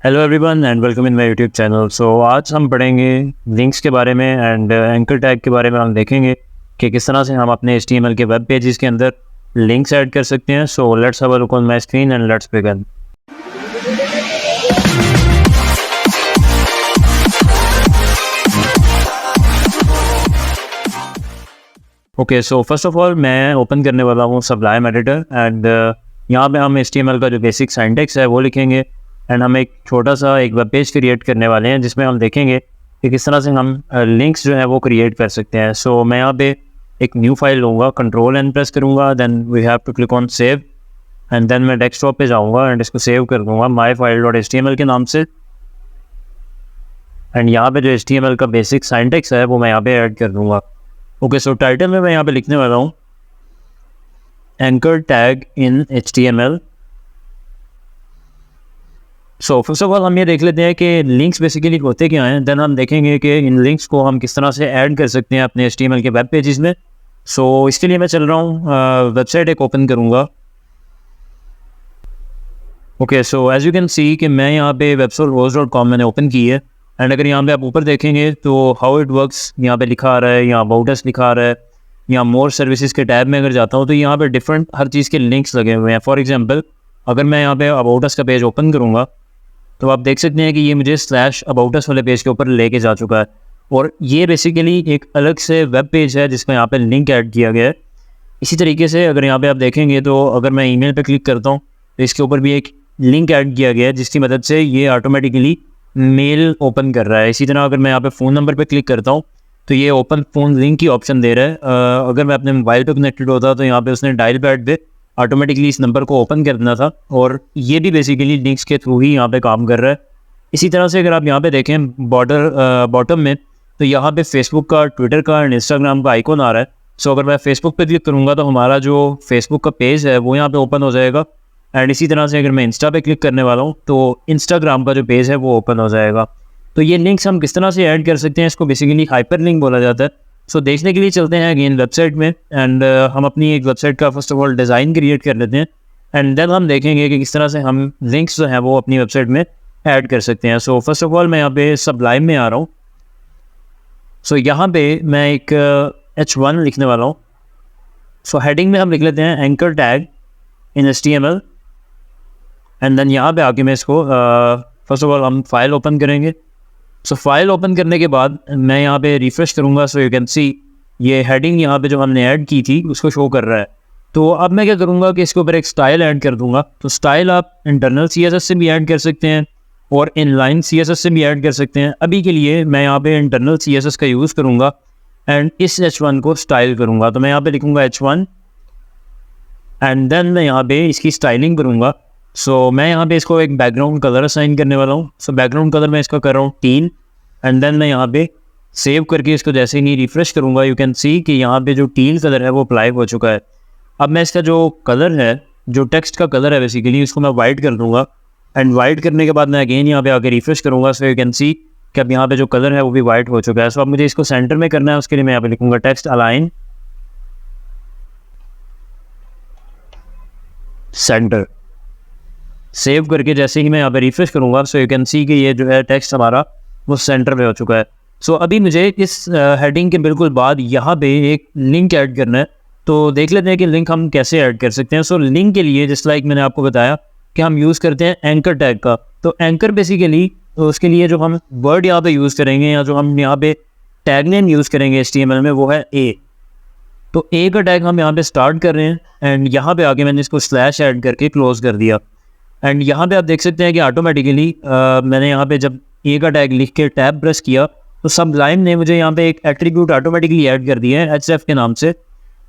Hello everyone and welcome in my YouTube channel. So आज हम पढ़ेंगे लिंक्स के बारे में एंड एंकर टैग के बारे में। हम देखेंगे कि किस तरह से हम अपने HTML के वेब पेजेस के अंदर लिंक्स ऐड कर सकते हैं। So let's have a look on my screen and let's begin. Okay, so first of all मैं ओपन करने वाला हूँ सबलाइम एडिटर एंड यहाँ पे हम HTML का जो बेसिक सिंटैक्स है वो लिखेंगे एंड हम एक छोटा सा एक वेब पेज क्रिएट करने वाले हैं जिसमें हम देखेंगे कि किस तरह से हम लिंक्स जो है वो क्रिएट कर सकते हैं। सो मैं यहाँ पे एक न्यू फाइल लूँगा, Ctrl+N प्रेस करूँगा, then we have to click on save and then मैं डेस्कटॉप पे जाऊँगा एंड इसको सेव कर दूँगा myfile.html के नाम से। एंड यहाँ पे जो HTML का बेसिक सिंटैक्स है वो मैं यहाँ पे ऐड कर दूँगा। ओके, सो टाइटल में मैं यहाँ पे लिखने वाला हूँ anchor tag in HTML। So first of all हम ये देख लेते हैं कि लिंक्स बेसिकली होते क्या हैं, देन हम देखेंगे कि इन लिंक्स को हम किस तरह से ऐड कर सकते हैं अपने HTML के वेब पेजेस में। सो इसके लिए मैं चल रहा हूँ वेबसाइट एक ओपन करूँगा। Okay, so as you can see कि मैं यहाँ पे websolhost.com मैंने ओपन की है एंड अगर यहाँ पे आप ऊपर देखेंगे तो हाउ इट वर्क्स यहाँ पे लिखा आ रहा है, यहाँ अबाउट अस लिखा आ रहा है, यहाँ मोर सर्विसेज के टैब में अगर जाता हूँ तो यहाँ पे डिफरेंट हर चीज़ के लिंक्स लगे हुए हैं। फॉर एग्जांपल अगर मैं यहाँ पे अबाउट अस का पेज ओपन करूँगा तो आप देख सकते हैं कि ये मुझे /अबाउट अस वाले पेज के ऊपर लेके जा चुका है और ये बेसिकली एक अलग से वेब पेज है जिसमें यहाँ पे लिंक ऐड किया गया है। इसी तरीके से अगर यहाँ पे आप देखेंगे तो अगर मैं ईमेल पे क्लिक करता हूँ तो इसके ऊपर भी एक लिंक ऐड किया गया है जिसकी मदद से ये ऑटोमेटिकली मेल ओपन कर रहा है। इसी तरह अगर मैं यहाँ पे फ़ोन नंबर पे क्लिक करता हूँ तो ये ओपन फ़ोन लिंक की ऑप्शन दे रहा है। अगर मैं अपने मोबाइल पे कनेक्टेड होता तो यहाँ पे उसने डायल पैड पे ऑटोमेटिकली इस नंबर को ओपन कर देना था और ये भी बेसिकली लिंक्स के थ्रू ही यहाँ पे काम कर रहा है। इसी तरह से अगर आप यहाँ पे देखें बॉटम में तो यहाँ पे फेसबुक का, ट्विटर का एंड इंस्टाग्राम का आइकॉन आ रहा है। सो अगर मैं फेसबुक पे क्लिक करूँगा तो हमारा जो फेसबुक का पेज है वो यहाँ पे ओपन हो जाएगा एंड इसी तरह से अगर मैं इंस्टा पे क्लिक करने वाला हूँ तो इंस्टाग्राम का जो पेज है वो ओपन हो जाएगा। तो ये लिंक्स हम किस तरह से ऐड कर सकते हैं, इसको बेसिकली हाइपर लिंक बोला जाता है। सो देखने के लिए चलते हैं अगेन वेबसाइट में एंड हम अपनी एक वेबसाइट का first of all design create कर लेते हैं एंड देन हम देखेंगे कि किस तरह से हम लिंक्स जो हैं वो अपनी वेबसाइट में ऐड कर सकते हैं। सो फर्स्ट ऑफ ऑल मैं यहाँ पे सबलाइम में आ रहा हूँ। सो यहाँ पे मैं एक H1 लिखने वाला हूँ। सो हेडिंग में हम लिख लेते हैं anchor tag in HTML and then यहाँ पे आके मैं इसको फर्स्ट ऑफ ऑल हम फाइल ओपन करेंगे। सो फाइल ओपन करने के बाद मैं यहाँ पे रिफ्रेश करूँगा। सो यू कैन सी ये हेडिंग यहाँ पे जो हमने ऐड की थी उसको शो कर रहा है। तो अब मैं क्या करूँगा कि इसके ऊपर एक स्टाइल ऐड कर दूँगा। तो स्टाइल आप इंटरनल CSS से भी ऐड कर सकते हैं और इनलाइन CSS से भी ऐड कर सकते हैं। अभी के लिए मैं यहाँ पे इंटरनल CSS का यूज़ करूँगा एंड इस H1 को स्टाइल करूँगा। तो मैं यहाँ पे लिखूँगा H1 एंड देन मैं यहाँ पे इसकी स्टाइलिंग करूँगा। सो मैं यहाँ पे इसको एक बैकग्राउंड कलर असाइन करने वाला हूँ। सो बैकग्राउंड कलर मैं इसका कर रहा हूँ 3 एंड देन मैं यहाँ पे सेव करके इसको जैसे ही रिफ्रेश करूँगा यू कैन सी कि यहाँ पे जो टील कलर है वो अप्लाई हो चुका है। अब मैं इसका जो कलर है, जो टेक्स्ट का कलर है बेसिकली, इसको मैं वाइट कर दूँगा एंड वाइट करने के बाद मैं अगेन यहाँ पे आके रिफ्रेश करूँगा। सो यू कैन सी कि अब यहाँ पे जो कलर है वो भी वाइट हो चुका है। सो अब मुझे इसको सेंटर में करना है, उसके लिए मैं यहाँ पे लिखूँगा टेक्स्ट अलाइन सेंटर। सेव करके जैसे ही मैं यहाँ पे रिफ्रेश करूँगा सो यू कैन सी कि ये जो है टेक्स्ट हमारा वो सेंटर में हो चुका है। सो अभी मुझे इस हेडिंग के बिल्कुल बाद यहाँ पे एक लिंक ऐड करना है। तो देख लेते हैं कि लिंक हम कैसे ऐड कर सकते हैं। सो लिंक के लिए जस्ट लाइक मैंने आपको बताया कि हम यूज़ करते हैं एंकर टैग का। तो एंकर बेसिकली उसके लिए जो हम वर्ड यहाँ पे यूज़ करेंगे या जो हम यहाँ पे टैग नेम यूज़ करेंगे HTML में वो है A। तो A का टैग हम यहाँ पे स्टार्ट कर रहे हैं एंड यहाँ पे आके मैंने इसको स्लैश ऐड करके क्लोज कर दिया एंड यहाँ पे आप देख सकते हैं कि ऑटोमेटिकली मैंने यहाँ पे जब A का टैग लिख के टैब प्रेस किया तो सबलाइम ने मुझे यहाँ पे एक एट्रीब्यूट ऑटोमेटिकली ऐड कर दिया है href के नाम से।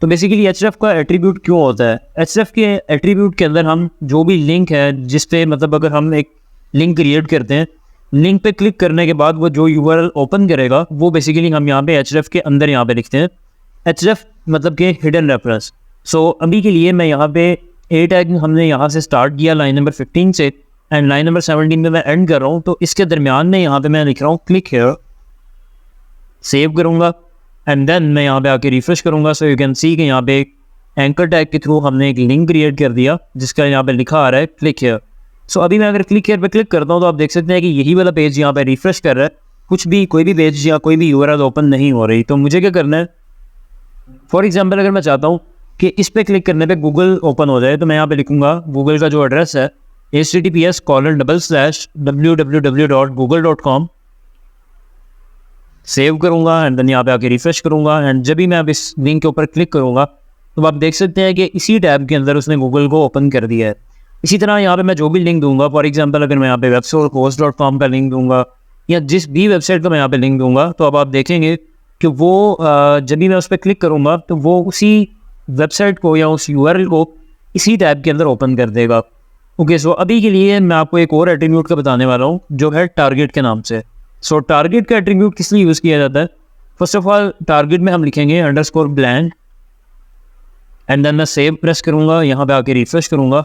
तो बेसिकली href का एट्रीब्यूट क्यों होता है? href के एट्रीब्यूट के अंदर हम जो भी लिंक है जिस पे मतलब अगर हम एक लिंक क्रिएट करते हैं, लिंक पे क्लिक करने के बाद वो जो URL ओपन करेगा वो बेसिकली हम यहाँ पे href के अंदर यहाँ पे लिखते हैं। href मतलब कि हिडन रेफरेंस। सो अभी के लिए मैं यहाँ पे A टैग हमने यहाँ से स्टार्ट किया लाइन नंबर 15 से एंड लाइन नंबर 17 में मैं एंड कर रहा हूँ। तो इसके दरमियान में यहाँ पे मैं लिख रहा हूँ क्लिक हेयर, सेव करूँगा एंड देन मैं यहाँ पे आके रिफ्रेश करूँगा। सो यू कैन सी कि यहाँ पे एंकर टैग के थ्रू हमने एक लिंक क्रिएट कर दिया जिसका यहाँ पे लिखा आ रहा है क्लिक हेयर। सो अभी मैं अगर क्लिक हेयर पे क्लिक करता हूँ तो आप देख सकते हैं कि यही वाला पेज यहाँ पे रिफ्रेश कर रहा है, कुछ भी कोई भी पेज या कोई भी यूआरएल ओपन नहीं हो रही। तो मुझे क्या करना है, फॉर एग्जांपल अगर मैं चाहता हूँ कि इस पर क्लिक करने पे गूगल ओपन हो जाए, तो मैं यहाँ पे लिखूंगा गूगल का जो एड्रेस है https://www.google.com, सेव करूँगा एंड देन यहाँ पे आके रिफ्रेश करूँगा। एंड जब भी मैं अब इस लिंक के ऊपर क्लिक करूँगा तो आप देख सकते हैं कि इसी टैब के अंदर उसने गूगल को ओपन कर दिया है। इसी तरह यहाँ पे मैं जो भी लिंक दूंगा, फॉर एग्जांपल अगर मैं यहाँ पे websourcehost.com का लिंक दूंगा या जिस भी वेबसाइट का मैं यहाँ पे लिंक दूंगा, तो अब आप देखेंगे कि वो जब भी मैं उस पर क्लिक करूँगा तो वो उसी वेबसाइट को या उस यूआरएल को इसी टैब के अंदर ओपन कर देगा। ओके, सो अभी के लिए मैं आपको एक और एट्रीब्यूट का बताने वाला हूँ जो है टारगेट के नाम से। सो टारगेट का एट्रीब्यूट किस लिए यूज़ किया जाता है? फर्स्ट ऑफ ऑल टारगेट में हम लिखेंगे _blank एंड देन मैं सेव प्रेस करूँगा, यहाँ पे आके रिफ्रेश करूँगा।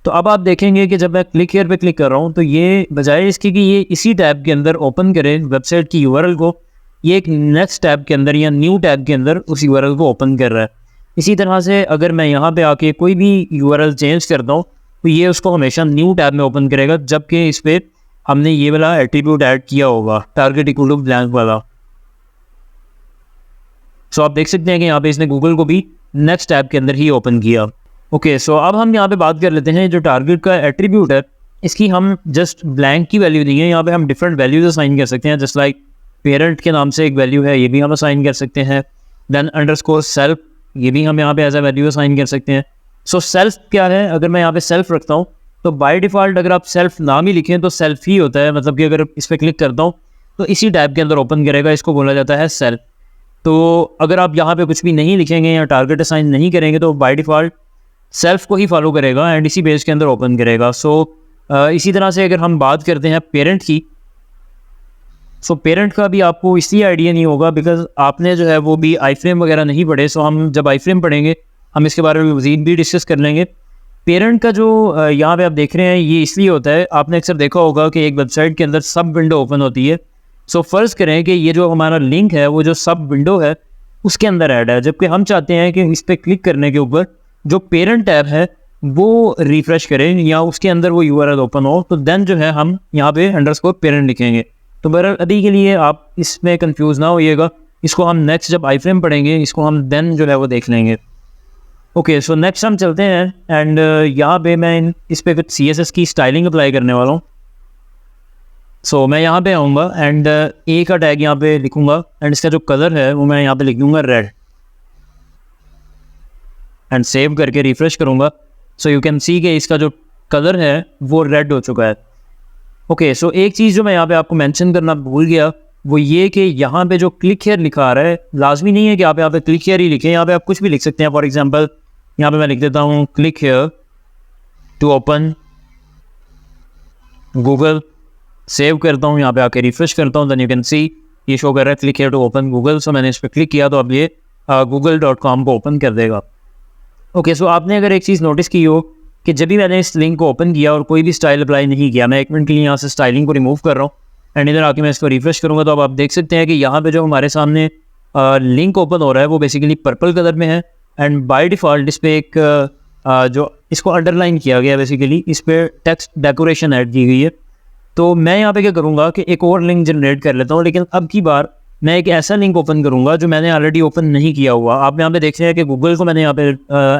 तो अब आप देखेंगे कि जब मैं क्लिक हेयर पे क्लिक कर रहा हूँ तो ये बजाय इसके कि ये इसी टैब के अंदर ओपन करे वेबसाइट की यूआरएल को, ये एक नेक्स्ट टैब के अंदर या न्यू टैब के अंदर उस यूआरएल को ओपन कर रहा है। इसी तरह से अगर मैं यहाँ पे आके कोई भी यूआरएल चेंज करता हूँ तो ये उसको हमेशा न्यू टैब में ओपन करेगा, जबकि इस पर हमने ये वाला एट्रीब्यूट ऐड किया होगा टारगेट = ब्लैंक वाला। सो आप देख सकते हैं कि यहाँ पे इसने गूगल को भी नेक्स्ट टैब के अंदर ही ओपन किया। ओके, सो अब हम यहाँ पे बात कर लेते हैं जो टारगेट का एट्रीब्यूट है, इसकी हम जस्ट ब्लैंक की वैल्यू दी है। यहाँ पे हम डिफरेंट वैल्यूज असाइन कर सकते हैं, जस्ट लाइक पेरेंट के नाम से एक वैल्यू है, ये भी हम असाइन कर सकते हैं। देन _self, ये भी हम यहाँ पे एज अ वैल्यू असाइन कर सकते हैं। सो सेल्फ क्या है, अगर मैं यहाँ पे सेल्फ रखता हूँ तो बाय डिफ़ॉल्ट अगर आप सेल्फ नाम ही लिखें तो सेल्फ ही होता है, मतलब कि अगर इस पर क्लिक करता हूँ तो इसी टैब के अंदर ओपन करेगा, इसको बोला जाता है सेल्फ। तो अगर आप यहाँ पे कुछ भी नहीं लिखेंगे या टारगेट असाइन नहीं करेंगे तो बाय डिफ़ॉल्ट सेल्फ को ही फॉलो करेगा एंड इसी पेज के अंदर ओपन करेगा। सो इसी तरह से अगर हम बात करते हैं पेरेंट की, सो पेरेंट का भी आपको इसलिए आइडिया नहीं होगा बिकॉज आपने जो है वो भी आईफ्रेम वगैरह नहीं पढ़े। सो हम जब आईफ्रेम पढ़ेंगे हम इसके बारे में मज़ीद भी डिस्कस कर लेंगे। पेरेंट का जो यहाँ पे आप देख रहे हैं ये इसलिए होता है, आपने अक्सर देखा होगा कि एक वेबसाइट के अंदर सब विंडो ओपन होती है। सो फ़र्ज़ करें कि ये जो हमारा लिंक है वो जो सब विंडो है उसके अंदर ऐड है, जबकि हम चाहते हैं कि इस पर क्लिक करने के ऊपर जो पेरेंट टैब है वो रिफ़्रेश करें या उसके अंदर वो यूआरएल ओपन हो, तो देन जो है हम यहाँ पे _parent लिखेंगे। तो बहरहाल अभी के लिए आप इसमें कंफ्यूज ना होइएगा, इसको हम नेक्स्ट जब आईफ्रेम पढ़ेंगे इसको हम देन जो है वो देख लेंगे। ओके, सो नेक्स्ट हम चलते हैं एंड यहाँ पे मैं इस पर कुछ CSS की स्टाइलिंग अप्लाई करने वाला हूँ। सो मैं यहाँ पे आऊँगा एंड ए का टैग यहाँ पे लिखूँगा एंड इसका जो कलर है वो मैं यहाँ पे लिख दूँगा रेड एंड सेव करके रिफ़्रेश करूँगा। सो यू कैन सी कि इसका जो कलर है वो रेड हो चुका है। ओके, सो एक चीज़ जो मैं यहाँ पे आपको मेंशन करना भूल गया वो ये कि यहाँ पे जो क्लिक हेयर लिखा आ रहा है, लाजमी नहीं है कि आप यहाँ पे क्लिक हेयर ही लिखें, यहाँ पे आप कुछ भी लिख सकते हैं। फॉर एग्जांपल यहाँ पे मैं लिख देता हूँ click here to open Google, save करता हूँ, यहाँ पे आके रिफ्रेश करता हूँ, देन यू कैन सी ये शो कर रहा है click here to open Google. So मैंने इस पर क्लिक किया तो अब ये google.com को ओपन कर देगा। ओके, सो आपने अगर एक चीज़ नोटिस की हो कि जब भी मैंने इस लिंक को ओपन किया और कोई भी स्टाइल अप्लाई नहीं किया, मैं 1 मिनट के लिए यहाँ से स्टाइलिंग को रिमूव कर रहा हूँ एंड इधर आके मैं इसको रिफ्रेश करूँगा तो अब आप देख सकते हैं कि यहाँ पे जो हमारे सामने लिंक ओपन हो रहा है वो बेसिकली पर्पल कलर में है एंड बाय डिफ़ॉल्ट इस पर एक जो इसको अंडरलाइन किया गया है, बेसिकली इस पर टेक्स्ट डेकोरेशन ऐड की गई है। तो मैं यहाँ पे क्या करूँगा कि एक और लिंक जनरेट कर लेता हूँ, लेकिन अब की बार मैं एक ऐसा लिंक ओपन करूँगा जो मैंने ऑलरेडी ओपन नहीं किया हुआ। आप यहाँ पे देख रहे हैं कि गूगल को मैंने यहाँ पे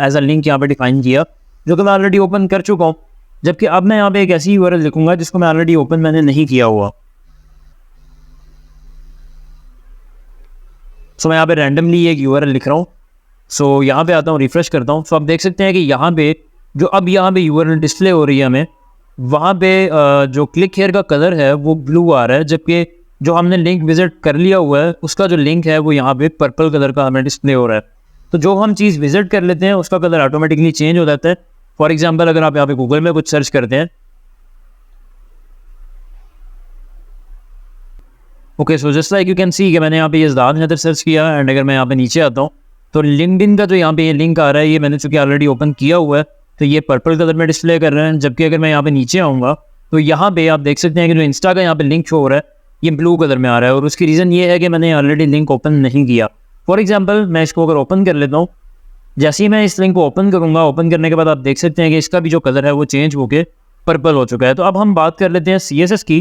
एज अ लिंक यहाँ पे डिफाइन किया जो कि मैं ऑलरेडी ओपन कर चुका हूँ, जबकि अब मैं यहाँ पे एक ऐसी यूआरएल लिखूँगा जिसको मैं ऑलरेडी ओपन मैंने नहीं किया हुआ। सो मैं यहाँ पे रैंडमली एक यूआरएल लिख रहा हूँ। सो यहाँ पे आता हूँ, रिफ्रेश करता हूँ। सो आप देख सकते हैं कि यहाँ पे जो अब यहाँ पे यूआरएल डिस्प्ले हो रही है हमें, वहाँ पे जो क्लिक हेयर का कलर है वो ब्लू आ रहा है, जबकि जो हमने लिंक विजिट कर लिया हुआ है उसका जो लिंक है वो यहाँ पे पर्पल कलर का हमें डिस्प्ले हो रहा है। तो जो हम चीज़ विजिट कर लेते हैं उसका कलर ऑटोमेटिकली चेंज हो जाता है। फॉर एग्जांपल अगर आप यहाँ पे गूगल में कुछ सर्च करते हैं, okay, so just like you can see कि मैंने यहाँ पे यज़दान हैदर सर्च किया एंड अगर मैं यहाँ पे नीचे आता हूँ तो लिंक्डइन का जो यहाँ पे ये लिंक आ रहा है ये मैंने चूँकि ऑलरेडी ओपन किया हुआ है तो ये पर्पल कलर में डिस्प्ले कर रहे हैं, जबकि अगर मैं यहाँ पे नीचे आऊँगा तो यहाँ पे आप देख सकते हैं कि जो इंस्टा का यहाँ पे लिंक शो हो रहा है ये ब्लू कलर में आ रहा है और उसकी रीज़न ये है कि मैंने ऑलरेडी लिंक ओपन नहीं किया। फॉर एग्जांपल मैं इसको अगर ओपन कर लेता हूँ, जैसे ही मैं इस लिंक को ओपन करूँगा, ओपन करने के बाद आप देख सकते हैं कि इसका भी जो कलर है वो चेंज होके पर्पल हो चुका है। तो अब हम बात कर लेते हैं CSS की।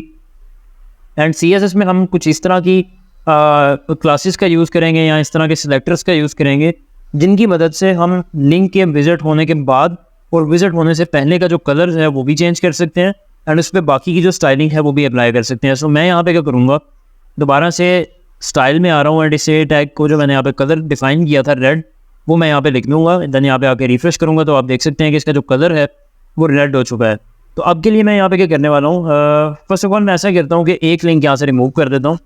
एंड CSS में हम कुछ इस तरह की क्लासेस का यूज़ करेंगे या इस तरह के सिलेक्टर्स का यूज़ करेंगे जिनकी मदद से हम लिंक के विजिट होने के बाद और विजिट होने से पहले का जो कलर है वो भी चेंज कर सकते हैं एंड उस पर बाकी की जो स्टाइलिंग है वो भी अप्लाई कर सकते हैं। सो मैं यहाँ पे क्या करूँगा, दोबारा से स्टाइल में आ रहा हूँ एंड इसे टैग को जो मैंने यहाँ पे कलर डिफाइन किया था रेड, वो मैं यहाँ पे लिख लूँगा। देन यहाँ पे आके रिफ्रेश करूँगा तो आप देख सकते हैं कि इसका जो कलर है वो रेड हो चुका है। तो अब के लिए मैं यहाँ पे क्या करने वाला हूँ, फर्स्ट ऑफ ऑल मैं ऐसा करता हूँ कि एक लिंक यहाँ से रिमूव कर देता हूँ।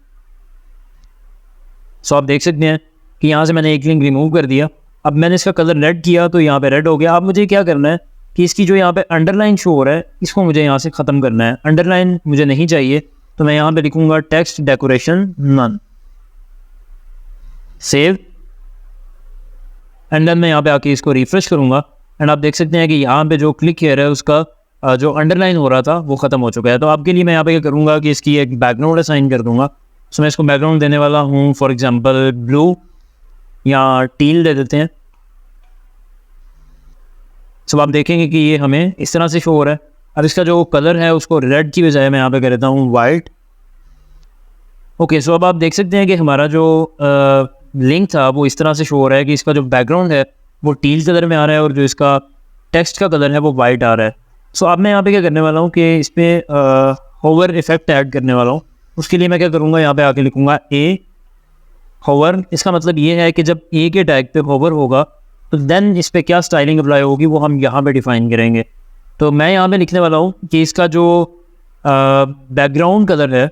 सो आप देख सकते हैं कि यहाँ से मैंने एक लिंक रिमूव कर दिया। अब मैंने इसका कलर रेड किया तो यहाँ पे रेड हो गया। अब मुझे क्या करना है कि इसकी जो यहाँ पे अंडरलाइन शो हो रहा है इसको मुझे यहाँ से ख़त्म करना है। अंडरलाइन मुझे नहीं चाहिए तो मैं यहाँ पे लिखूँगा text decoration none, save and then मैं यहाँ पे आके इसको रिफ्रेश करूँगा एंड आप देख सकते हैं कि यहाँ पे जो क्लिक हेयर है उसका जो अंडरलाइन हो रहा था वो ख़त्म हो चुका है। तो आपके लिए मैं यहाँ पे क्या करूँगा कि इसकी एक बैकग्राउंड असाइन कर दूँगा। सो मैं इसको बैकग्राउंड देने वाला हूँ फॉर एग्जांपल ब्लू या टील दे देते हैं। सो आप देखेंगे कि ये हमें इस तरह से शो हो रहा है। अब इसका जो कलर है उसको रेड की बजाय मैं यहाँ पे कर देता हूँ वाइट। ओके, सो अब आप देख सकते हैं कि हमारा जो लिंक था वो इस तरह से शो हो रहा है कि इसका जो बैकग्राउंड है वो टील कलर में आ रहा है और जो इसका टेक्स्ट का कलर है वो वाइट आ रहा है। सो अब मैं यहाँ पे क्या करने वाला हूँ कि इस पर होवर इफेक्ट ऐड करने वाला हूँ। उसके लिए मैं क्या करूँगा, यहाँ पे आके लिखूँगा ए होवर। इसका मतलब ये है कि जब ए के टैग पे होवर होगा तो देन इस पर क्या स्टाइलिंग अप्लाई होगी वो हम यहाँ पे डिफाइन करेंगे। तो मैं यहाँ पे लिखने वाला हूँ कि इसका जो बैकग्राउंड कलर है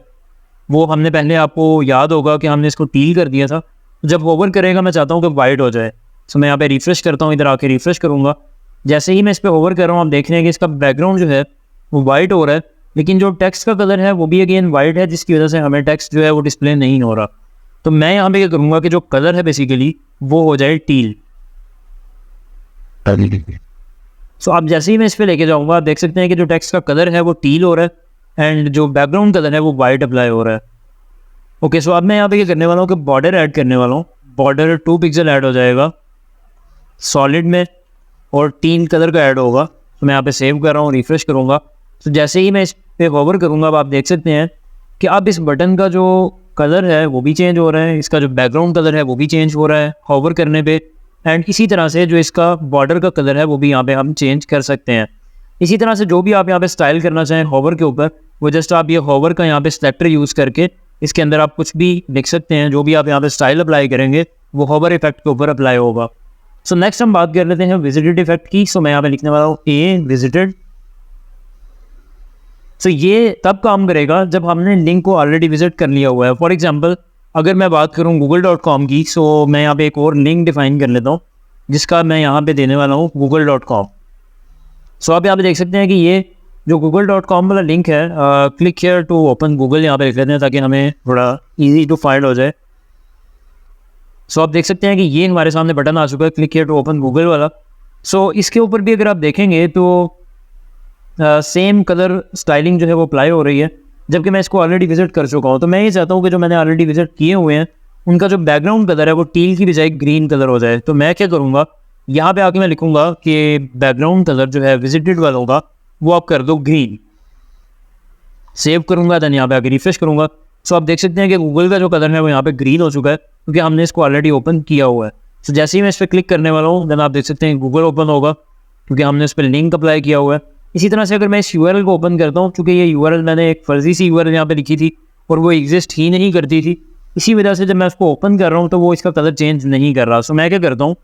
वो हमने पहले, आपको याद होगा कि हमने इसको टील कर दिया था। जब होवर करेगा मैं चाहता हूँ कि वाइट हो जाए। सो मैं यहाँ पे रिफ्रेश करता हूँ, इधर आके रिफ्रेश करूँगा। जैसे ही मैं इस पर होवर कर रहा हूँ आप देख रहे हैं कि इसका बैकग्राउंड जो है वो वाइट हो रहा है, लेकिन जो टेक्स्ट का कलर है वो भी अगेन वाइट है, जिसकी वजह से हमें टेक्स्ट जो है वो डिस्प्ले नहीं हो रहा। तो मैं यहाँ पे क्या करूँगा कि जो कलर है बेसिकली वो हो जाए टील। सो आप जैसे ही मैं इस पर लेके जाऊँगा आप देख सकते हैं कि जो टेक्स्ट का कलर है वो टील हो रहा है एंड जो बैकग्राउंड कलर है वो वाइट अप्लाई हो रहा है। ओके, सो अब मैं यहाँ पे क्या करने वाला हूँ कि बॉर्डर ऐड करने वाला हूँ। बॉर्डर 2 पिक्सल ऐड हो जाएगा सॉलिड में और टील कलर का ऐड होगा। तो मैं यहाँ पे सेव कर रहा हूँ, रिफ्रेश करूँगा। तो जैसे ही मैं इस पर होवर करूँगा अब आप देख सकते हैं कि अब इस बटन का जो कलर है वो भी चेंज हो रहा है, इसका जो बैकग्राउंड कलर है वो भी चेंज हो रहा है होवर करने पे। एंड इसी तरह से जो इसका बॉर्डर का कलर है वो भी यहाँ पे हम चेंज कर सकते हैं। इसी तरह से जो भी आप यहाँ पे स्टाइल करना चाहें होवर के ऊपर, वो जस्ट आप ये होवर का यहाँ पे सिलेक्टर यूज़ करके इसके अंदर आप कुछ भी लिख सकते हैं। जो भी आप यहाँ पे स्टाइल अप्लाई करेंगे वो होवर इफेक्ट के ऊपर अप्लाई होगा। सो नेक्स्ट हम बात कर लेते हैं विजिटेड इफेक्ट की। सो मैं यहाँ पे लिखने वाला हूँ ए विजिटेड। सो ये तब काम करेगा जब हमने लिंक को ऑलरेडी विजिट कर लिया हुआ है। फॉर एग्जांपल अगर मैं बात करूँ google.com की, सो मैं यहाँ पे एक और लिंक डिफाइन कर लेता हूँ जिसका मैं यहाँ पे देने वाला हूँ google.com। सो आप यहाँ पे देख सकते हैं कि ये जो google.com वाला लिंक है, click here to open Google यहाँ पे लिख लेते हैं ताकि हमें थोड़ा ईजी टू फाइंड हो जाए। सो आप देख सकते हैं कि ये हमारे सामने बटन आ चुका है click here to open Google वाला। सो इसके ऊपर भी अगर आप देखेंगे तो सेम कलर स्टाइलिंग जो है वो अप्लाई हो रही है, जबकि मैं इसको ऑलरेडी विजिट कर चुका हूँ। तो मैं ये चाहता हूँ कि जो मैंने ऑलरेडी विजिट किए हुए हैं उनका जो बैकग्राउंड कलर है वो टील की बजाय ग्रीन कलर हो जाए। तो मैं क्या करूँगा, यहाँ पे आके मैं लिखूँगा कि बैकग्राउंड कलर जो है विजिटेड वाला होगा वो आप कर दो ग्रीन। सेव करूँगा, देन यहाँ पे आके रिफ्रेश करूँगा। सो आप देख सकते हैं कि गूगल का जो कलर है वो यहाँ पे ग्रीन हो चुका है क्योंकि हमने इसको ऑलरेडी ओपन किया हुआ है। सो जैसे ही मैं इस पर क्लिक करने वाला हूँ देन आप देख सकते हैं गूगल ओपन होगा क्योंकि हमने इस पर लिंक अप्लाई किया हुआ है। इसी तरह से अगर मैं इस URL को ओपन करता हूँ, चूँकि ये URL मैंने एक फर्जी सी URL यहाँ पे लिखी थी और वो एग्जिस्ट ही नहीं करती थी, इसी वजह से जब मैं उसको ओपन कर रहा हूँ तो वो इसका कलर चेंज नहीं कर रहा। सो मैं क्या करता हूँ,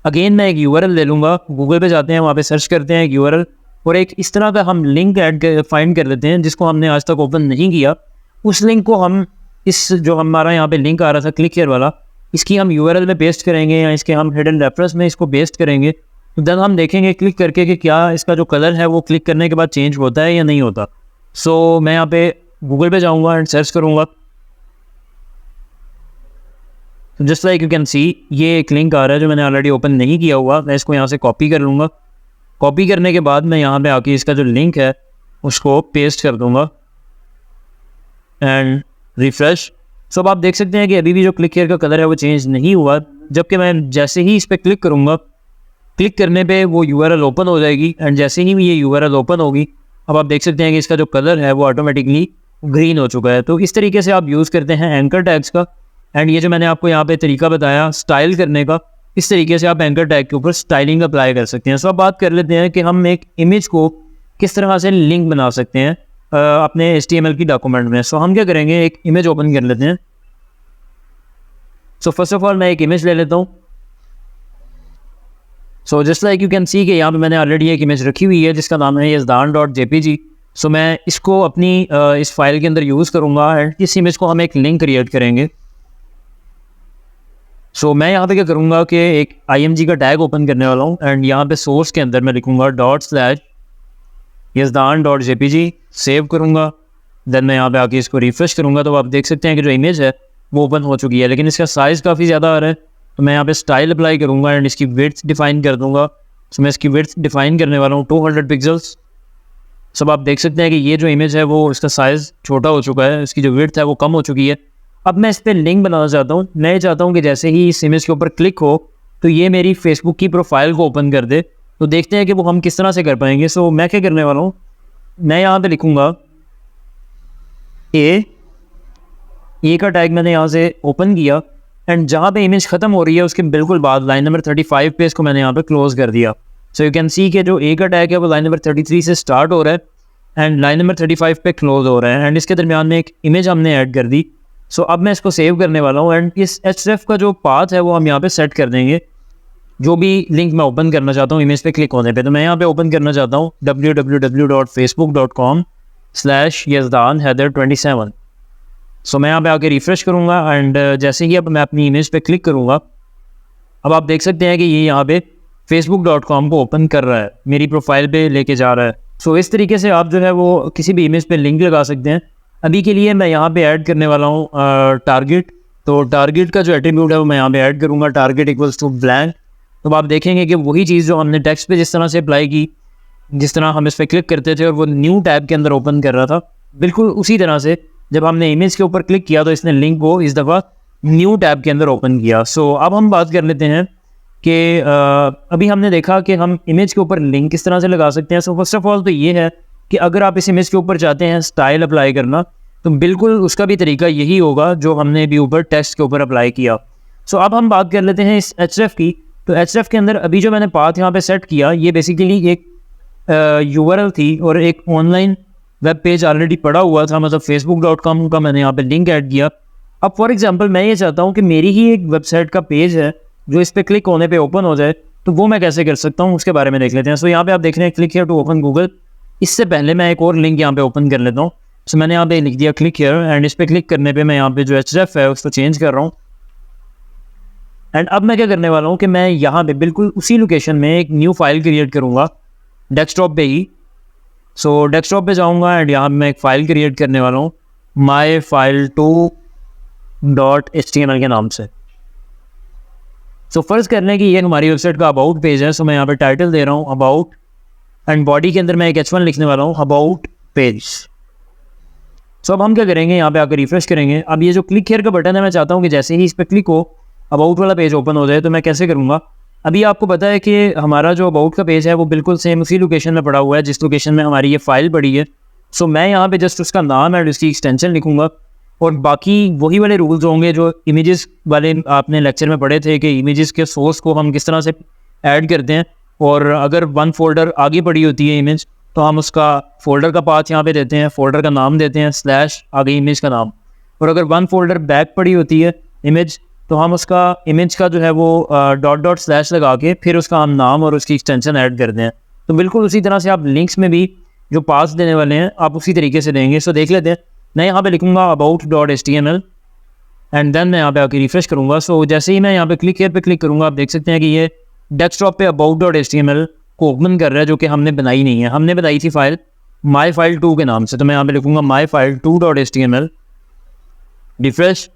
अगेन मैं एक URL ले लूँगा, गूगल पे जाते हैं, वहाँ पे सर्च करते हैं एक URL और एक इस तरह का हम लिंक फाइंड कर लेते हैं जिसको हमने आज तक ओपन नहीं किया। उस लिंक को हम इस जो हमारा यहाँ पे लिंक आ रहा था क्लिक हियर वाला, इसकी हम URL में पेस्ट करेंगे या इसके हम हिडन रेफरेंस में इसको पेस्ट करेंगे। तो देन हम देखेंगे क्लिक करके कि क्या इसका जो कलर है वो क्लिक करने के बाद चेंज होता है या नहीं होता। सो मैं यहाँ पे गूगल पे जाऊँगा एंड सर्च करूँगा। जस्ट लाइक यू कैन सी ये एक लिंक आ रहा है जो मैंने ऑलरेडी ओपन नहीं किया हुआ। मैं इसको यहाँ से कॉपी कर लूँगा। कॉपी करने के बाद मैं यहाँ पे आके इसका जो लिंक है उसको पेस्ट कर दूँगा एंड रिफ्रेश। सो अब आप देख सकते हैं कि अभी भी जो क्लिक हियर का कलर है वो चेंज नहीं हुआ, जबकि मैं जैसे ही इस पर क्लिक करूँगा क्लिक करने पे वो यूआरएल ओपन हो जाएगी एंड जैसे ही ये यूआरएल ओपन होगी अब आप देख सकते हैं कि इसका जो कलर है वो ऑटोमेटिकली ग्रीन हो चुका है। तो इस तरीके से आप यूज़ करते हैं एंकर टैग्स का। एंड ये जो मैंने आपको यहाँ पे तरीका बताया स्टाइल करने का, इस तरीके से आप एंकर टैग के ऊपर स्टाइलिंग अप्लाई कर सकते हैं। सो अब बात कर लेते हैं कि हम एक इमेज को किस तरह से लिंक बना सकते हैं अपने HTML की डॉक्यूमेंट में। सो हम क्या करेंगे, एक इमेज ओपन कर लेते हैं। सो फर्स्ट ऑफ ऑल मैं एक इमेज ले लेता हूँ। So just like you can see कि यहाँ पे मैंने ऑलरेडी एक इमेज रखी हुई है जिसका नाम है yazdan.jpg। सो मैं इसको अपनी इस फाइल के अंदर यूज़ करूँगा एंड इस इमेज को हम एक लिंक क्रिएट करेंगे। सो मैं यहाँ पे क्या करूँगा कि एक img का टैग ओपन करने वाला हूँ एंड यहाँ पे सोर्स के अंदर मैं लिखूँगा ./yazdan.jpg, सेव करूँगा। देन मैं यहाँ पे आके इसको रिफ्रेश करूँगा तो आप देख सकते हैं कि जो इमेज है वो ओपन हो चुकी है, लेकिन इसका साइज़ काफ़ी ज़्यादा आ रहा है। तो मैं यहाँ पे स्टाइल अप्लाई करूँगा एंड इसकी विड्थ डिफाइन कर दूँगा। सो मैं इसकी विड्थ डिफाइन करने वाला हूँ 200 पिक्सल्स। सब आप देख सकते हैं कि ये जो इमेज है वो इसका साइज़ छोटा हो चुका है, इसकी जो विड्थ है वो कम हो चुकी है। अब मैं इस पर लिंक बनाना चाहता हूँ। मैं चाहता हूँ कि जैसे ही इस इमेज के ऊपर क्लिक हो तो ये मेरी फेसबुक की प्रोफाइल को ओपन कर दे। तो देखते हैं कि वो हम किस तरह से कर पाएंगे। सो मैं क्या करने वाला हूँ, मैं यहाँ पे लिखूँगा ए का टैग मैंने यहाँ से ओपन किया एंड जहाँ पे इमेज ख़त्म हो रही है उसके बिल्कुल बाद लाइन नंबर 35 पे इसको मैंने यहाँ पे क्लोज़ कर दिया। सो यू कैन सी कि जो ए का टैग है वो लाइन नंबर 33 से स्टार्ट हो रहा है एंड लाइन नंबर 35 पे क्लोज हो रहा है एंड इसके दरमियान में एक इमेज हमने ऐड कर दी। सो अब मैं इसको सेव करने वाला हूँ एंड इस href का जो पाथ है वो हम यहाँ पे सेट कर देंगे। जो भी लिंक मैं ओपन करना चाहता हूँ इमेज पे क्लिक होने पे, तो मैं यहाँ पे ओपन करना चाहता हूँ www.facebook.com/yazdan_haider27। सो मैं यहाँ पे आके रिफ़्रेश करूँगा एंड जैसे ही अब मैं अपनी इमेज पे क्लिक करूँगा अब आप देख सकते हैं कि ये यहाँ पे facebook.com को ओपन कर रहा है, मेरी प्रोफाइल पे लेके जा रहा है। सो इस तरीके से आप जो है वो किसी भी इमेज पे लिंक लगा सकते हैं। अभी के लिए मैं यहाँ पे ऐड करने वाला हूँ टारगेट। तो टारगेट का जो एट्रीब्यूट है वो मैं यहाँ पे ऐड करूँगा, टारगेट इक्वल्स टू ब्लैंक। तो आप देखेंगे कि वही चीज़ जो हमने टेक्स्ट पे जिस तरह से अप्लाई की, जिस तरह हम इस पर क्लिक करते थे और वो न्यू टैब के अंदर ओपन कर रहा था, बिल्कुल उसी तरह से जब हमने इमेज के ऊपर क्लिक किया तो इसने लिंक को इस दफ़ा न्यू टैब के अंदर ओपन किया। सो अब हम बात कर लेते हैं कि अभी हमने देखा कि हम इमेज के ऊपर लिंक किस तरह से लगा सकते हैं। सो फर्स्ट ऑफ ऑल तो ये है कि अगर आप इस इमेज के ऊपर चाहते हैं स्टाइल अप्लाई करना तो बिल्कुल उसका भी तरीका यही होगा जो हमने अभी ऊपर टेक्स्ट के ऊपर अप्लाई किया। सो अब हम बात कर लेते हैं इस href की। तो href के अंदर अभी जो मैंने पाथ यहाँ पे सेट किया ये बेसिकली एक URL थी और एक ऑनलाइन वेब पेज ऑलरेडी पड़ा हुआ था, मतलब facebook.com का मैंने यहाँ पे लिंक ऐड किया। अब फॉर एग्जांपल मैं ये चाहता हूँ कि मेरी ही एक वेबसाइट का पेज है जो इस पर क्लिक होने पे ओपन हो जाए, तो वो मैं कैसे कर सकता हूँ उसके बारे में देख लेते हैं। सो यहाँ पे आप देख रहे हैं click here to open Google. इससे पहले मैं एक और लिंक यहाँ पे ओपन कर लेता हूँ। सो मैंने यहाँ पे लिख दिया क्लिक हियर एंड इस पर क्लिक करने पे मैं यहाँ पे जो href है उसको चेंज कर रहा हूँ। एंड अब मैं क्या करने वाला हूँ कि मैं यहाँ पे बिल्कुल उसी लोकेशन में एक न्यू फाइल क्रिएट करूँगा डेस्कटॉप पे ही। सो डेस्कटॉप पे जाऊँगा एंड यहाँ मैं एक फ़ाइल क्रिएट करने वाला हूँ myfile2.html के नाम से। सो फर्ज कर लें कि ये हमारी वेबसाइट का अबाउट पेज है। सो मैं यहाँ पे टाइटल दे रहा हूँ अबाउट एंड बॉडी के अंदर मैं एक h1 लिखने वाला हूँ अबाउट पेज। सो अब हम क्या करेंगे, यहाँ पे आकर रिफ्रेश करेंगे। अब ये जो क्लिक हियर का बटन है मैं चाहता हूँ कि जैसे ही इस पर क्लिक हो अबाउट वाला पेज ओपन हो जाए। तो मैं कैसे करूँगा, अभी आपको पता है कि हमारा जो अबाउट का पेज है वो बिल्कुल सेम उसी लोकेशन में पड़ा हुआ है जिस लोकेशन में हमारी ये फाइल पड़ी है। सो मैं यहाँ पे जस्ट उसका नाम एंड उसकी एक्सटेंशन लिखूँगा और बाकी वही वाले रूल्स होंगे जो इमेजेस वाले आपने लेक्चर में पढ़े थे कि इमेजेस के सोर्स को हम किस तरह से ऐड करते हैं। और अगर वन फोल्डर आगे पड़ी होती है इमेज तो हम उसका फोल्डर का पाथ यहाँ पे देते हैं, फोल्डर का नाम देते हैं / आगे इमेज का नाम। और अगर वन फोल्डर बैक पड़ी होती है इमेज तो हम उसका इमेज का जो है वो // लगा के फिर उसका हम नाम और उसकी एक्सटेंशन ऐड करते हैं। तो बिल्कुल उसी तरह से आप लिंक्स में भी जो पास देने वाले हैं आप उसी तरीके से देंगे। सो देख लेते हैं, मैं यहाँ पे लिखूँगा about.html एंड देन मैं यहाँ पे आके रिफ्रेश करूँगा। सो जैसे ही मैं यहाँ पे क्लिक हियर पे क्लिक करूँगा आप देख सकते हैं कि ये डेस्कटॉप पे about.html को ओपन कर रहा है जो कि हमने बनाई नहीं है। हमने बनाई थी फाइल myfile2 के नाम से। तो मैं यहाँ पे लिखूँगा myfile2.html, रिफ्रेश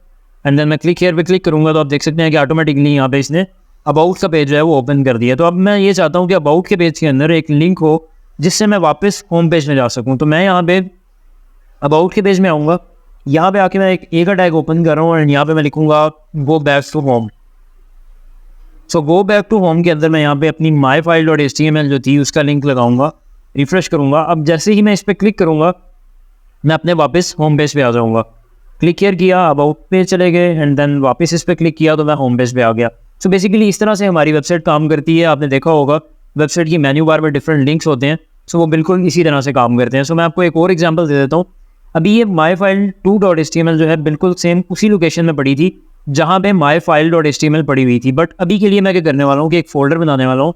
एंड देन मैं क्लिक हियर पे क्लिक करूँगा तो आप देख सकते हैं कि ऑटोमेटिकली यहाँ पे इसने अबाउट का पेज जो है वो ओपन कर दिया। तो अब मैं ये चाहता हूँ कि अबाउट के पेज के अंदर एक लिंक हो जिससे मैं वापस होम पेज में जा सकूँ। तो मैं यहाँ पे अबाउट के पेज में आऊँगा, यहाँ पे आके मैं एक का टैग ओपन कर रहा हूँ एंड यहाँ पे मैं लिखूँगा go back to home. So go back to home के अंदर मैं यहाँ पे अपनी myfile.html जो थी उसका लिंक लगाऊंगा, रिफ्रेश करूँगा। अब जैसे ही मैं इस पर क्लिक करूँगा मैं अपने वापस होम पेज पे आ जाऊँगा। क्लिक हियर किया, अबाउट पे चले गए एंड देन वापस इस पर क्लिक किया तो मैं होम पेज पे आ गया। सो बेसिकली इस तरह से हमारी वेबसाइट काम करती है। आपने देखा होगा वेबसाइट की मेन्यू बार में डिफरेंट लिंक्स होते हैं, सो वो बिल्कुल इसी तरह से काम करते हैं। सो मैं आपको एक और एग्जांपल दे देता हूँ। अभी ये myfile2.html जो है बिल्कुल सेम उसी लोकेशन में पड़ी थी जहाँ पे myfile.html पड़ी हुई थी, बट अभी के लिए मैं क्या करने वाला हूँ कि एक फ़ोल्डर बनाने वाला हूँ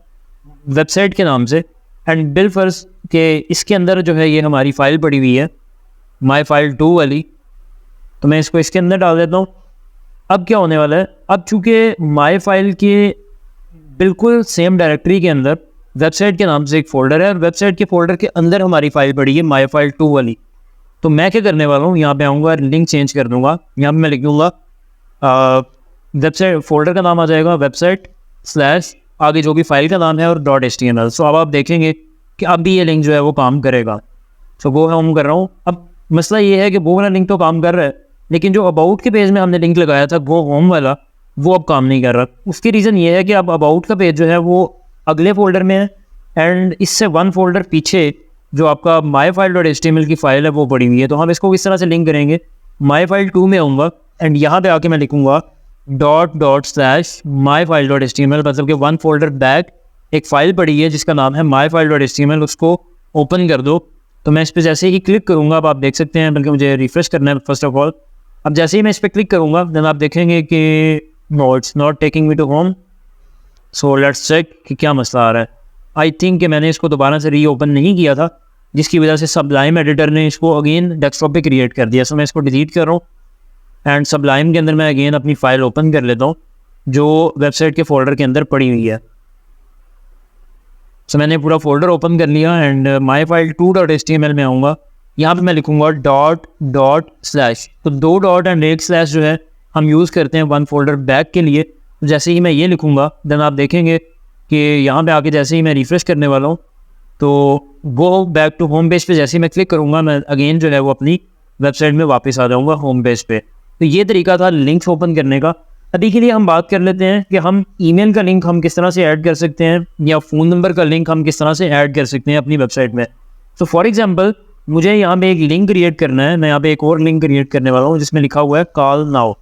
वेबसाइट के नाम से, एंड बिलफर्ज के इसके अंदर जो है ये हमारी फ़ाइल पड़ी हुई है myfile2 वाली, तो मैं इसको इसके अंदर डाल देता हूँ। अब क्या होने वाला है, अब चूँकि myfile के बिल्कुल सेम डायरेक्टरी के अंदर वेबसाइट के नाम से एक फ़ोल्डर है और वेबसाइट के फ़ोल्डर के अंदर हमारी फ़ाइल पड़ी है myfile2 वाली, तो मैं क्या करने वाला हूँ, यहाँ पे आऊँगा, लिंक चेंज कर दूँगा। यहाँ पे मैं लिख दूँगा वेबसाइट, फ़ोल्डर का नाम आ जाएगा वेबसाइट स्लैश आगे जो भी फाइल का नाम है और .html। सो अब आप देखेंगे कि अब भी ये लिंक जो है वो काम करेगा। सो वो होम कर रहा हूँ। अब मसला ये है कि वो वाला लिंक तो काम कर रहा है, लेकिन जो अबाउट के पेज में हमने लिंक लगाया था वो होम वाला, वो अब काम नहीं कर रहा। उसकी रीज़न ये है कि अब अबाउट का पेज जो है वो अगले फ़ोल्डर में है एंड इससे वन फ़ोल्डर पीछे जो आपका myfile.html की फ़ाइल है वो पड़ी हुई है। तो हम इसको किस तरह से लिंक करेंगे, myfile2 में आऊँगा एंड यहाँ पे आके मैं लिखूँगा ./myfile.html, मतलब कि वन फोल्डर बैक एक फ़ाइल पड़ी है जिसका नाम है myfile.html, उसको ओपन कर दो। तो मैं इस पर जैसे ही क्लिक करूँगा, अब आप देख सकते हैं, बल्कि मुझे रिफ्रेश करना है फर्स्ट ऑफ ऑल। अब जैसे ही मैं इस पर क्लिक करूँगा देन आप देखेंगे कि no it's not taking me to home. So let's check कि क्या मसला आ रहा है। आई थिंक कि मैंने इसको दोबारा से रीओपन नहीं किया था, जिसकी वजह से सबलाइम एडिटर ने इसको अगेन डेस्कटॉप पे क्रिएट कर दिया। सो मैं इसको डिलीट कर रहा हूँ एंड सबलाइम के अंदर मैं अगेन अपनी फ़ाइल ओपन कर लेता हूँ जो वेबसाइट के फ़ोल्डर के अंदर पड़ी हुई है। सो मैंने पूरा फ़ोल्डर ओपन कर लिया एंड myfile2.html में आऊँगा। यहाँ पे मैं लिखूँगा ./, तो 2 डॉट एंड 1 स्लैश जो है हम यूज़ करते हैं वन फोल्डर बैक के लिए। जैसे ही मैं ये लिखूँगा देन आप देखेंगे कि यहाँ पे आके जैसे ही मैं रिफ़्रेश करने वाला हूँ तो वो बैक टू होम पेज पे जैसे ही मैं क्लिक करूँगा मैं अगेन जो है वो अपनी वेबसाइट में वापस आ जाऊँगा होम पेज पे। तो ये तरीका था लिंक्स ओपन करने का। अभी के लिए हम बात कर लेते हैं कि हम ईमेल का लिंक हम किस तरह से ऐड कर सकते हैं या फ़ोन नंबर का लिंक हम किस तरह से ऐड कर सकते हैं अपनी वेबसाइट में। तो फॉर एग्जांपल मुझे यहाँ पे एक लिंक क्रिएट करना है। मैं यहाँ पे एक और लिंक क्रिएट करने वाला हूँ जिसमें लिखा हुआ है कॉल नाउ,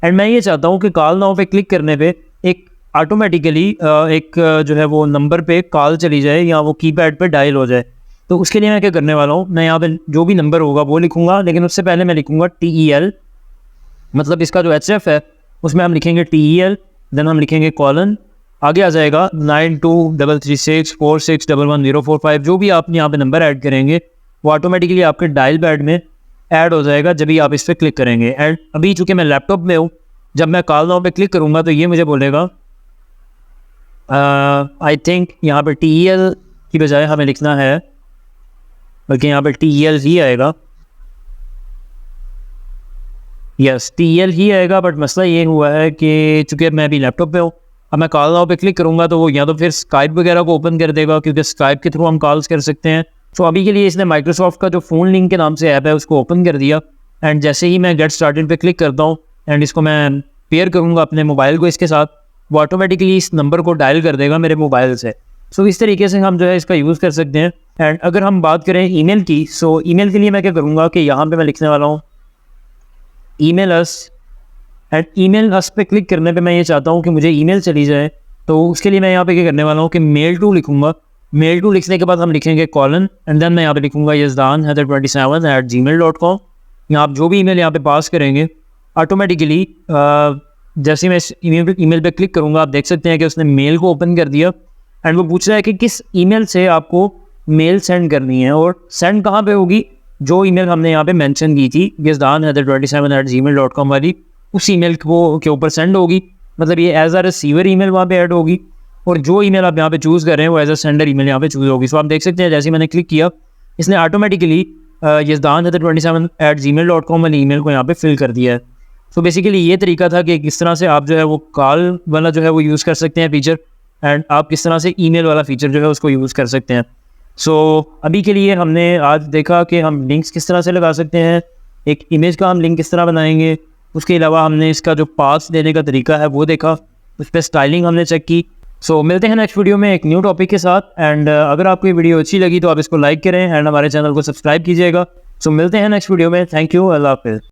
एंड मैं ये चाहता हूँ कि कॉल नाउ पे क्लिक करने पे एक ऑटोमेटिकली एक जो है वो नंबर पे कॉल चली जाए या वो कीपैड पे डायल हो जाए। तो उसके लिए मैं क्या करने वाला हूँ, मैं यहाँ पे जो भी नंबर होगा वो लिखूँगा, लेकिन उससे पहले मैं लिखूँगा TEL, मतलब इसका जो HF है उसमें हम लिखेंगे TEL, देन हम लिखेंगे कॉलन, आगे आ जाएगा 923364611045। जो भी आप यहाँ पे नंबर ऐड करेंगे वो ऑटोमेटिकली आपके डायल पैड में ऐड हो जाएगा जब भी आप इस पर क्लिक करेंगे। एंड अभी चूँकि मैं लैपटॉप में हूँ, जब मैं कॉल नाउ पे क्लिक करूँगा तो ये मुझे बोलेगा आई थिंक यहाँ पे TEL की बजाय हमें लिखना है, बल्कि यहाँ पे TEL ही आएगा, यस TEL ही आएगा। बट मसला ये हुआ है कि चूँकि मैं अभी लैपटॉप पे हूँ, अब मैं कॉल नाउ पे क्लिक करूँगा तो वो या तो फिर स्काइप वगैरह को ओपन कर देगा, क्योंकि स्काइप के थ्रू हम कॉल्स कर सकते हैं। तो अभी के लिए इसने माइक्रोसॉफ्ट का जो फ़ोन लिंक के नाम से ऐप है उसको ओपन कर दिया एंड जैसे ही मैं गेट स्टार्टेड पे क्लिक करता हूँ एंड इसको मैं पेयर करूँगा अपने मोबाइल को इसके साथ, वो ऑटोमेटिकली इस नंबर को डायल कर देगा मेरे मोबाइल से। सो इस तरीके से हम जो है इसका यूज़ कर सकते हैं। एंड अगर हम बात करें ईमेल की, सो ईमेल के लिए मैं क्या करूँगा कि यहाँ पे मैं लिखने वाला हूँ ईमेल अस, एंड ईमेल अस पे क्लिक करने पे मैं ये चाहता हूँ कि मुझे ईमेल चली जाए। तो उसके लिए मैं यहाँ पे क्या करने वाला हूँ कि मेल टू लिखूँगा। मेल टू लिखने के बाद हम लिखेंगे कॉलन एंड देन मैं यहाँ पे लिखूँगा yazdan27@gmail.com। यहाँ आप जो भी ईमेल यहाँ पे पास करेंगे ऑटोमेटिकली जैसे मैं इस ईमेल पे क्लिक करूँगा आप देख सकते हैं कि उसने मेल को ओपन कर दिया एंड वो पूछ रहा है कि किस ईमेल से आपको मेल सेंड करनी है और सेंड कहाँ पे होगी। जो ईमेल हमने यहाँ पे मेंशन की थी yazdan27@gmail.com वाली, उस ईमेल को के ऊपर सेंड होगी, मतलब ये एज अ रिसीवर ईमेल वहाँ पे ऐड होगी और जो ईमेल आप यहाँ पे चूज़ कर रहे हैं वो एज अ सेंडर ईमेल यहाँ पे चूज़ होगी। सो आप देख सकते हैं जैसे मैंने क्लिक किया इसने ऑटोमेटिकली yazdan27@gmail.com वाली ईमेल को यहाँ पे फिल कर दिया है। सो बेसिकली ये तरीका था कि किस तरह से आप जो है वो कॉल वाला जो है वो यूज़ कर सकते हैं फीचर, एंड आप किस तरह से ईमेल वाला फीचर जो है उसको यूज़ कर सकते हैं। सो अभी के लिए हमने आज देखा कि हम लिंक्स किस तरह से लगा सकते हैं, एक इमेज का हम लिंक किस तरह बनाएंगे, उसके अलावा हमने इसका जो पास देने का तरीका है वो देखा, उस पर स्टाइलिंग हमने चेक की। सो मिलते हैं नेक्स्ट वीडियो में एक न्यू टॉपिक के साथ। एंड अगर आपको ये वीडियो अच्छी लगी तो आप इसको लाइक करें एंड हमारे चैनल को सब्सक्राइब कीजिएगा। सो मिलते हैं नेक्स्ट वीडियो में। थैंक यू, अल्लाह हाफिज़।